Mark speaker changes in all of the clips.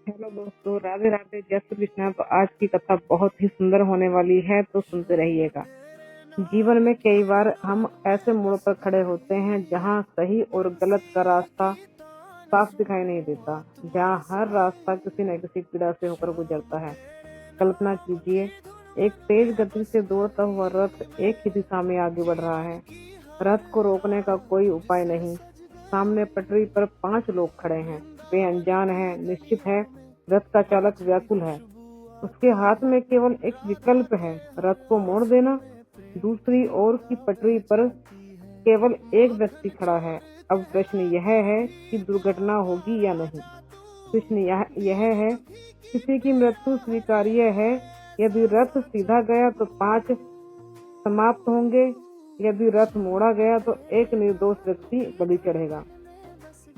Speaker 1: Hello दोस्तों, राधे राधे, जय श्री कृष्णा। तो आज की कथा बहुत ही सुंदर होने वाली है, तो सुनते रहिएगा। जीवन में कई बार हम ऐसे मोड़ पर खड़े होते हैं जहां सही और गलत का रास्ता साफ दिखाई नहीं देता, जहां हर रास्ता किसी न किसी पीड़ा से होकर गुजरता है। कल्पना कीजिए, एक तेज गति से दौड़ता हुआ रथ एक ही दिशा में आगे बढ़ रहा है। रथ को रोकने का कोई उपाय नहीं। सामने पटरी पर 5 लोग खड़े हैं। वे अनजान हैं, निश्चित है रथ का चालक व्याकुल है। उसके हाथ में केवल एक विकल्प है, रथ को मोड़ देना। दूसरी ओर की पटरी पर केवल एक व्यक्ति खड़ा है। अब प्रश्न यह है कि दुर्घटना होगी या नहीं। प्रश्न यह है, किसी की मृत्यु स्वीकार्य है। यदि रथ सीधा गया तो 5 समाप्त होंगे, यदि रथ मोड़ा गया तो एक निर्दोष व्यक्ति बलि चढ़ेगा।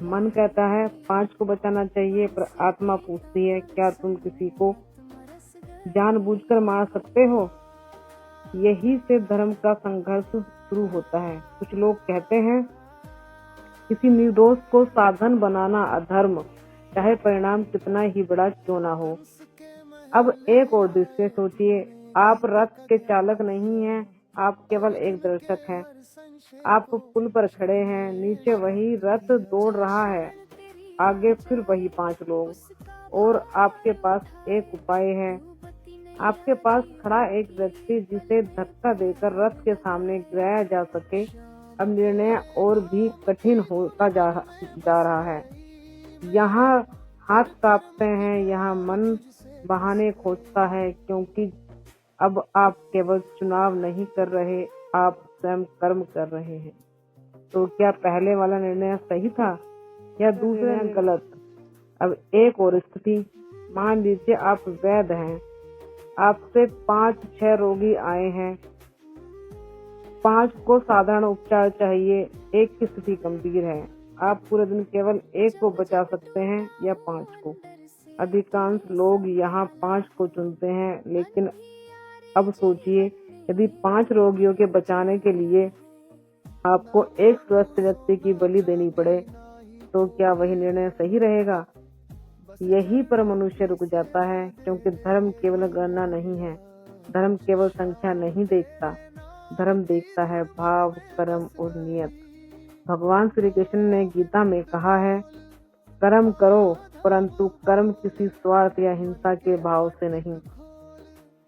Speaker 1: मन कहता है 5 को बचाना चाहिए, पर आत्मा पूछती है, क्या तुम किसी को जानबूझकर मार सकते हो? यही से धर्म का संघर्ष शुरू होता है। कुछ लोग कहते हैं किसी निर्दोष को साधन बनाना अधर्म, चाहे परिणाम कितना ही बड़ा क्यों ना हो। अब एक और दृष्टि सोचिए, आप रथ के चालक नहीं हैं, आप केवल एक दर्शक हैं। आप पुल पर खड़े हैं, नीचे वही रथ दौड़ रहा है, आगे फिर वही 5 लोग, और आपके पास एक उपाय है। आपके पास खड़ा एक व्यक्ति जिसे धक्का देकर रथ के सामने गिराया जा सके। अब निर्णय और भी कठिन होता जा रहा है। यहाँ हाथ कांपते हैं, यहाँ मन बहाने खोजता है, क्योंकि अब आप केवल चुनाव नहीं कर रहे, आप स्वयं कर्म कर रहे हैं। तो क्या पहले वाला निर्णय सही था या दूसरा गलत? अब एक और स्थिति, मान लीजिए आप वैद्य हैं, आपसे 5-6 रोगी आए हैं। 5 को साधारण उपचार चाहिए, एक की स्थिति गंभीर है। आप पूरे दिन केवल एक को बचा सकते हैं या 5 को। अधिकांश लोग यहाँ 5 को चुनते हैं, लेकिन अब सोचिए, यदि 5 रोगियों के बचाने के लिए आपको एक स्वस्थ व्यक्ति की बलि देनी पड़े, तो क्या वही निर्णय सही रहेगा? यही पर मनुष्य रुक जाता है, क्योंकि धर्म केवल गणना नहीं है, धर्म केवल संख्या नहीं देखता, धर्म देखता है भाव, कर्म और नियत। भगवान श्री कृष्ण ने गीता में कहा है, कर्म करो, परंतु कर्म किसी स्वार्थ या हिंसा के भाव से नहीं।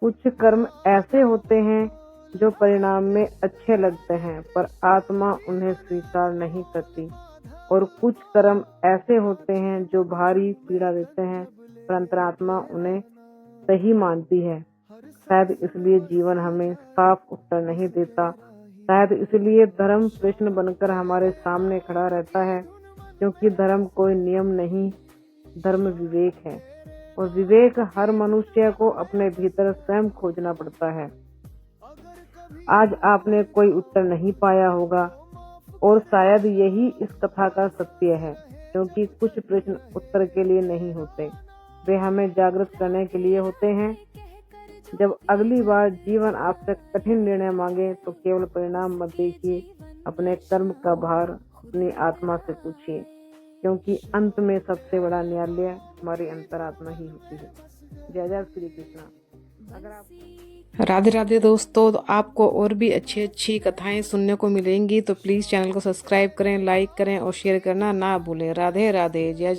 Speaker 1: कुछ कर्म ऐसे होते हैं जो परिणाम में अच्छे लगते हैं, पर आत्मा उन्हें स्वीकार नहीं करती, और कुछ कर्म ऐसे होते हैं जो भारी पीड़ा देते हैं, पर अंतरात्मा उन्हें सही मानती है। शायद इसलिए जीवन हमें साफ उत्तर नहीं देता, शायद इसलिए धर्म प्रश्न बनकर हमारे सामने खड़ा रहता है, क्योंकि धर्म कोई नियम नहीं, धर्म विवेक है, और विवेक हर मनुष्य को अपने भीतर स्वयं खोजना पड़ता है। आज आपने कोई उत्तर नहीं पाया होगा, और शायद यही इस कथा का सत्य है, क्योंकि कुछ प्रश्न उत्तर के लिए नहीं होते, वे हमें जागृत करने के लिए होते हैं। जब अगली बार जीवन आपसे कठिन निर्णय मांगे, तो केवल परिणाम मत देखिए, अपने कर्म का भार अपनी आत्मा से पूछिए, क्योंकि अंत में सबसे बड़ा न्यायालय हमारी अंतरात्मा ही होती है। जय जय श्री कृष्णा। अगर आप राधे राधे दोस्तों, तो आपको और भी अच्छी कथाएं सुनने को मिलेंगी, तो प्लीज चैनल को सब्सक्राइब करें, लाइक करें और शेयर करना ना भूलें। राधे राधे, जय